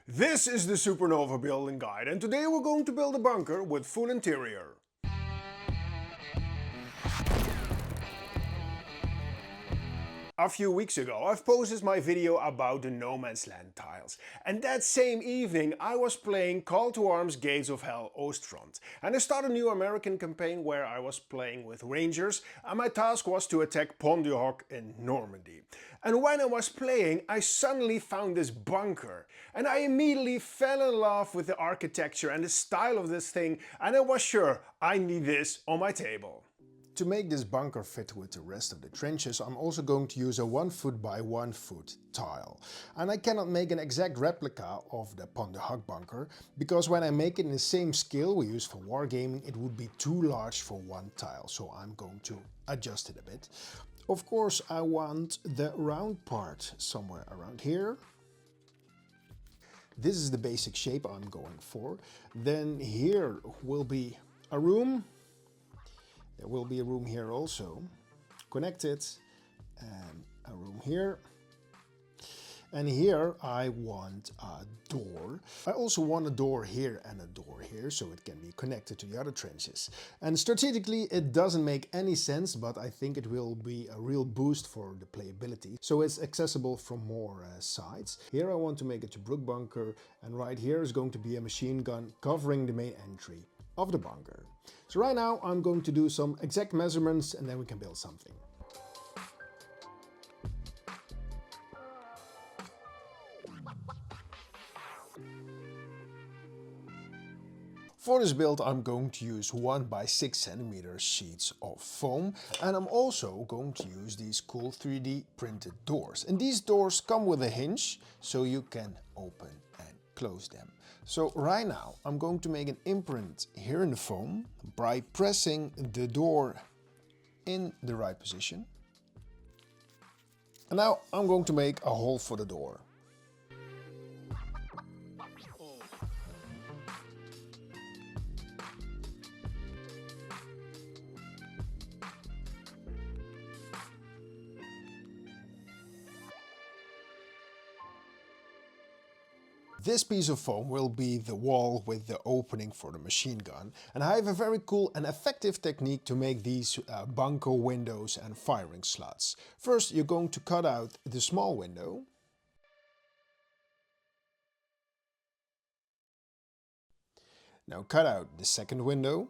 This is the Supernova Building Guide, and today we're going to build a bunker with full interior. A few weeks ago I've posted my video about the No Man's Land tiles, and that same evening I was playing Call to Arms Gates of Hell Ostfront, and I started a new American campaign where I was playing with Rangers and my task was to attack Pointe Du Hoc in Normandy. And when I was playing I suddenly found this bunker and I immediately fell in love with the architecture and the style of this thing, and I was sure I need this on my table. To make this bunker fit with the rest of the trenches, I'm also going to use a 1 foot by 1 foot tile. And I cannot make an exact replica of the Pointe Du Hoc bunker, because when I make it in the same scale we use for wargaming, it would be too large for one tile, so I'm going to adjust it a bit. Of course I want the round part somewhere around here. This is the basic shape I'm going for. Then here will be a room. There will be a room here also, connected, and a room here. And here I want a door. I also want a door here and a door here, so it can be connected to the other trenches. And strategically it doesn't make any sense, but I think it will be a real boost for the playability. So it's accessible from more sides. Here I want to make it a brook bunker, and right here is going to be a machine gun covering the main entry of the bunker. So right now I'm going to do some exact measurements and then we can build something. For this build I'm going to use 1 by 6 centimeter sheets of foam, and I'm also going to use these cool 3D printed doors. And these doors come with a hinge so you can open and close them. So right now I'm going to make an imprint here in the foam by pressing the door in the right position. And now I'm going to make a hole for the door. This piece of foam will be the wall with the opening for the machine gun, and I have a very cool and effective technique to make these bunker windows and firing slots. First you're going to cut out the small window. Now cut out the second window.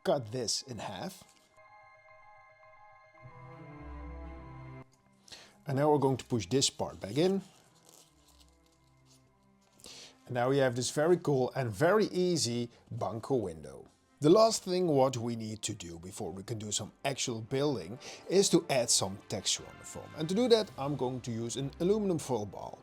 Cut this in half. And now we're going to push this part back in. And now we have this very cool and very easy bunker window. The last thing what we need to do before we can do some actual building is to add some texture on the foam. And to do that I'm going to use an aluminum foil ball.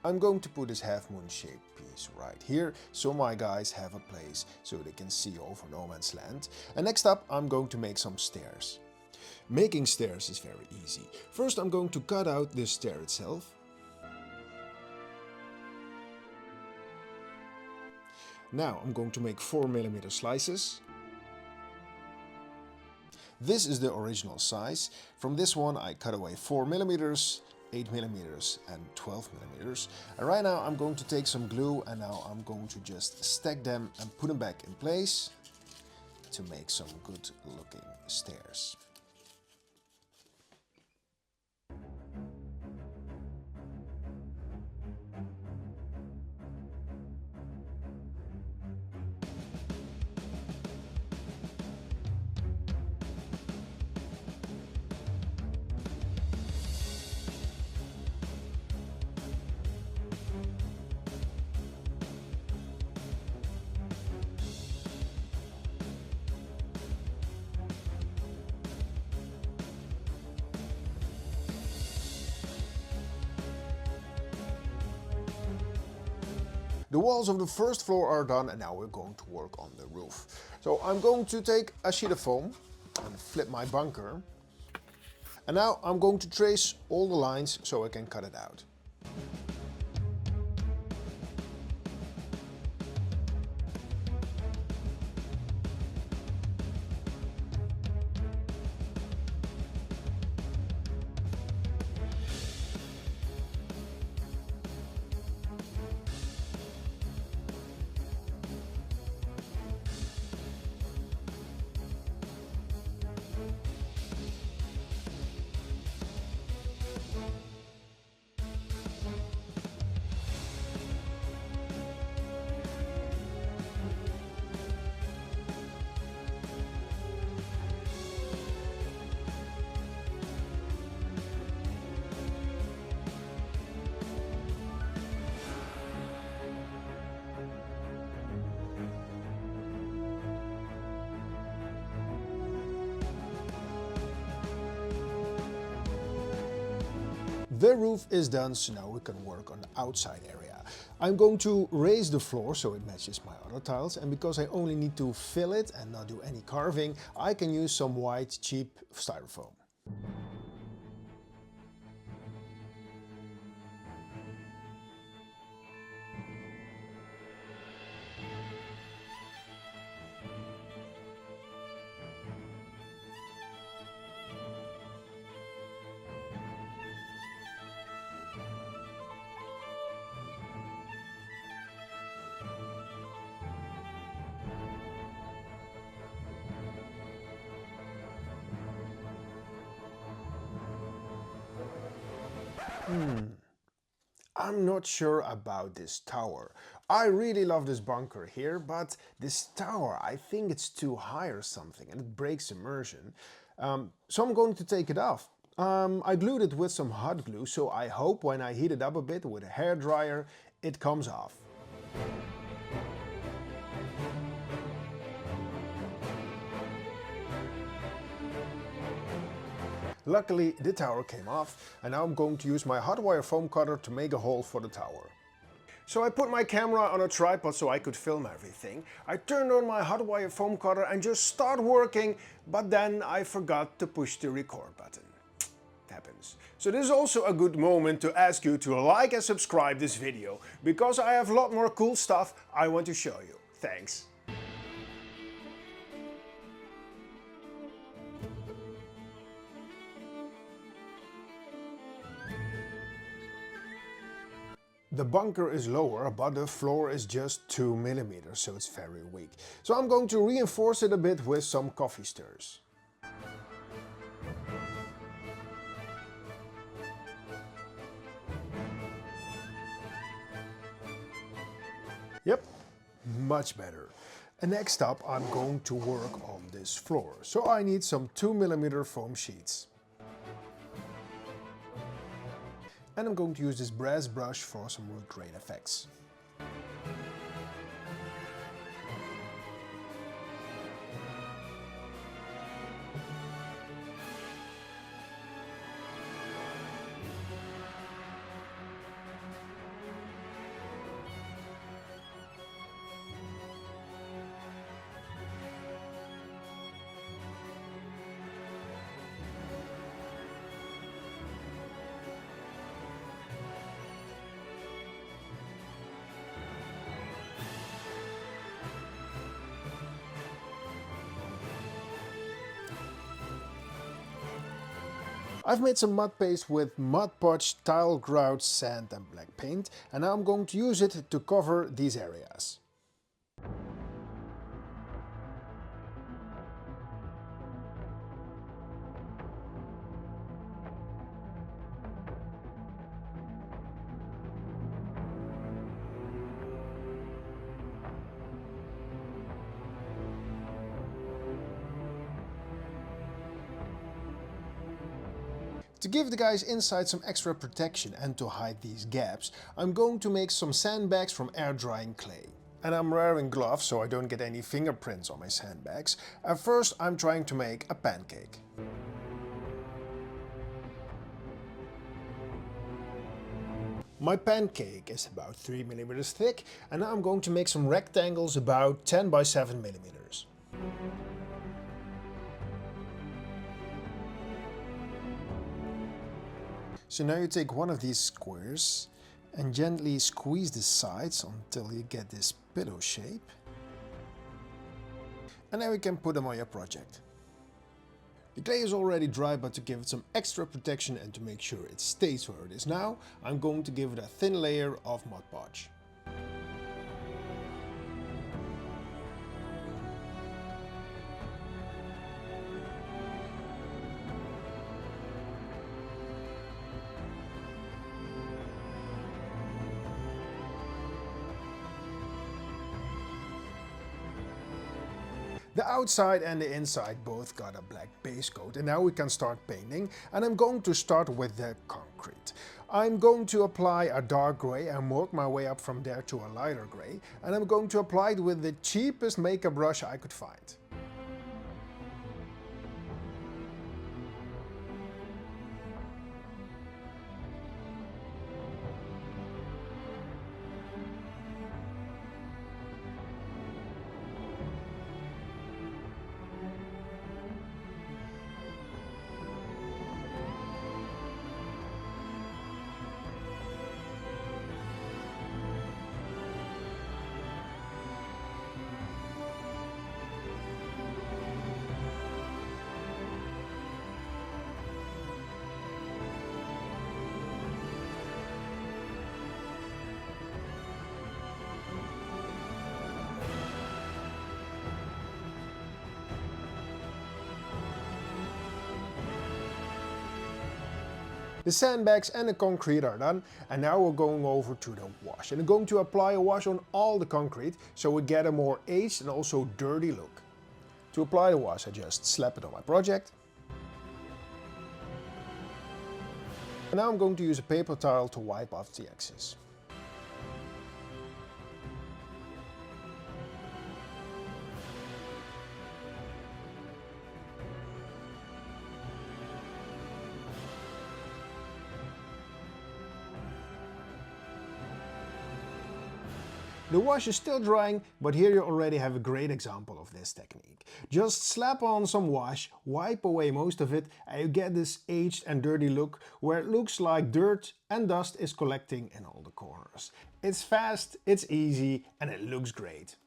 I'm going to put this half moon shaped piece right here, so my guys have a place so they can see over No Man's Land. And next up I'm going to make some stairs. Making stairs is very easy. First I'm going to cut out the stair itself. Now I'm going to make 4mm slices. This is the original size. From this one I cut away 4mm, 8mm and 12mm. And right now I'm going to take some glue and now I'm going to just stack them and put them back in place to make some good looking stairs. The walls of the first floor are done and now we're going to work on the roof. So I'm going to take a sheet of foam and flip my bunker. And now I'm going to trace all the lines so I can cut it out. The roof is done, so now we can work on the outside area. I'm going to raise the floor so it matches my other tiles, and because I only need to fill it and not do any carving, I can use some white cheap styrofoam. I'm not sure about this tower. I really love this bunker here, but this tower, I think it's too high or something and it breaks immersion. So I'm going to take it off. I glued it with some hot glue, so I hope when I heat it up a bit with a hairdryer, it comes off. Luckily, the tower came off, and now I'm going to use my hot wire foam cutter to make a hole for the tower. So I put my camera on a tripod so I could film everything. I turned on my hot wire foam cutter and just start working, but then I forgot to push the record button. Happens. So this is also a good moment to ask you to like and subscribe this video, because I have a lot more cool stuff I want to show you. Thanks. The bunker is lower, but the floor is just 2 millimeters, so it's very weak. So I'm going to reinforce it a bit with some coffee stirs. Yep, much better. And next up, I'm going to work on this floor. So I need some 2 millimeter foam sheets. And I'm going to use this brass brush for some wood grain effects. I've made some mud paste with Mod Podge, tile grouts, sand and black paint, and now I'm going to use it to cover these areas. To give the guys inside some extra protection and to hide these gaps, I'm going to make some sandbags from air drying clay. And I'm wearing gloves so I don't get any fingerprints on my sandbags. At first I'm trying to make a pancake. My pancake is about 3 millimeters thick, and now I'm going to make some rectangles about 10 by 7 millimeters. So now you take one of these squares and gently squeeze the sides until you get this pillow shape. And now you can put them on your project. The clay is already dry, but to give it some extra protection and to make sure it stays where it is now, I'm going to give it a thin layer of Mod Podge. The outside and the inside both got a black base coat, and now we can start painting, and I'm going to start with the concrete. I'm going to apply a dark grey and work my way up from there to a lighter grey, and I'm going to apply it with the cheapest makeup brush I could find. The sandbags and the concrete are done, and now we're going over to the wash. And I'm going to apply a wash on all the concrete so we get a more aged and also dirty look. To apply the wash, I just slap it on my project. And now I'm going to use a paper towel to wipe off the excess. The wash is still drying, but here you already have a great example of this technique. Just slap on some wash, wipe away most of it, and you get this aged and dirty look where it looks like dirt and dust is collecting in all the corners. It's fast, it's easy, and it looks great.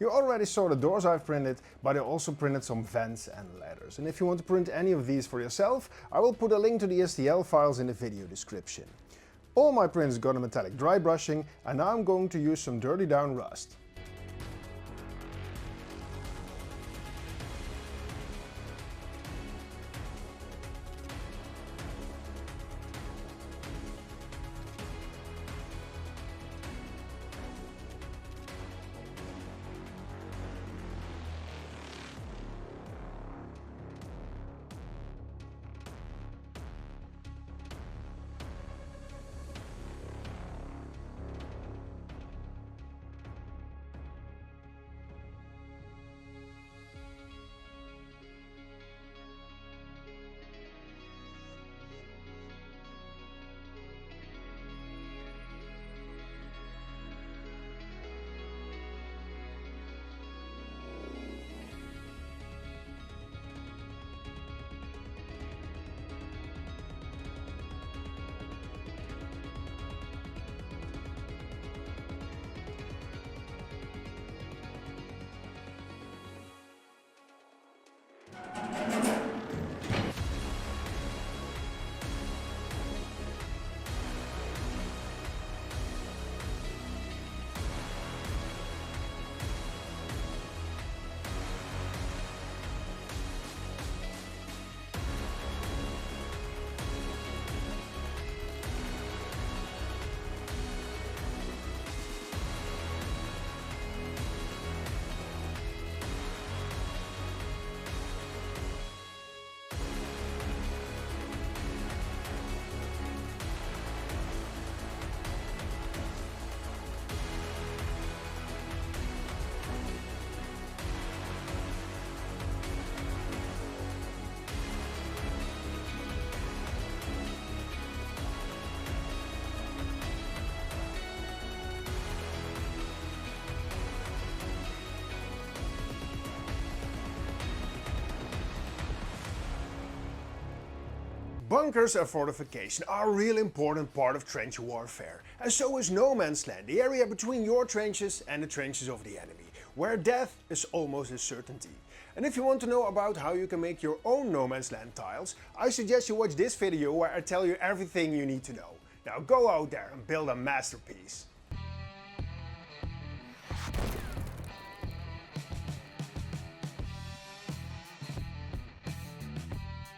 You already saw the doors I've printed, but I also printed some vents and ladders. And if you want to print any of these for yourself, I will put a link to the STL files in the video description. All my prints got a metallic dry brushing, and now I'm going to use some dirty down rust. Bunkers and fortification are a real important part of trench warfare, and so is no man's land, the area between your trenches and the trenches of the enemy, where death is almost a certainty. And if you want to know about how you can make your own no man's land tiles, I suggest you watch this video where I tell you everything you need to know. Now go out there and build a masterpiece.